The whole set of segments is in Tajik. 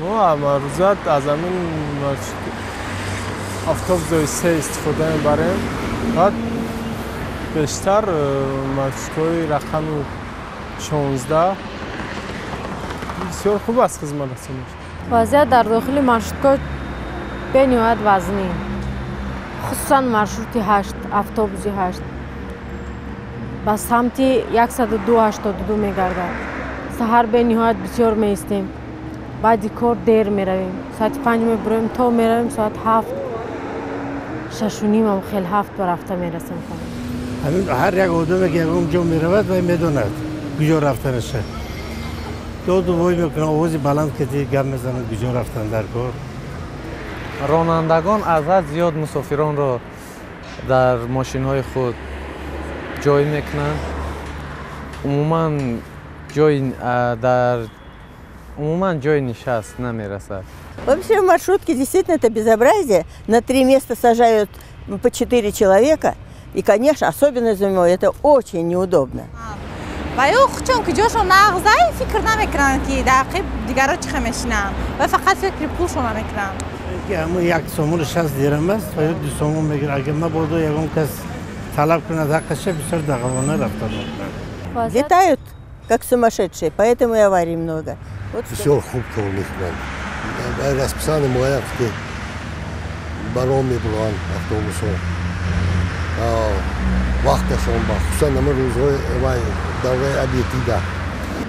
ما روزات از همین автобусҳои се истифода мебарем. Баъд бештар маршрутҳои рақами 16 бисёр хуб аст хизматрасониш. вазъият дар дохили маршрутҳо бениҳоят вазнин, хусусан маршрути 8, автобуси 8 ба самти 10282 мегардад. саҳар бениҳоят бисёр меистем, баъди кор дер меравем, соати 5 мебурем то меравем соати 7, 6:30 хел 7 ба рафта мерасем хона. ҳар як одаме ки ягон ҷо меравад вай медонад куҷо рафтанаша. доду вой мекунад, овози баланд кати гап мезанад куҷо рафтан дар кор. ронандагон аз ҳад зиёд мусофиронро дар мошинҳои худ ҷой мекунанд. Умуман ҷои нишаст намерасад. Вообще в маршрутке действительно это безобразие. На 3 места сажают по 4 человека. И, конечно, особенно зимой это очень неудобно. و یا چون که جاشون نغزه فکر نمیکنن که دقیق دیگرها چه میشنن و فقط فکر پولشون میکنن. اما یک سومون 60 درهم است و یا 2 سومون میگیره. اگه مبادا یگان کس طلب کنه حقش بسیار دقیقانه رفتار میکنن. Летают как сумасшедшие, поэтому и аварий много. بسیار خوب کار میکنن. رسپسان مایه که برام میبرن اتوبوس‌ها. وقتشون با خصوصا نمه روزهای دوره ابیتیده.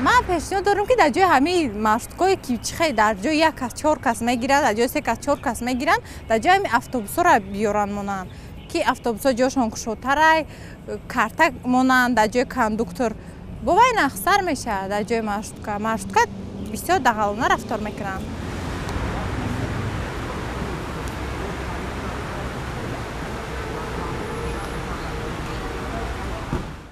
من پیشنهاد دارم که در جای همه маршруткایی که چخی در جای 1 از 4 کس میگیرن، در جای 3 از 4 کس میگیرن، در جای همه اتوبوس‌ها را بیارن مونن که اتوبوس‌ها جاشون کشوتره، کارتک مونن در جای کاندوکتور. با وای نخسر میشه در جای маршрутка بسیار دغلانه رفتار میکنن.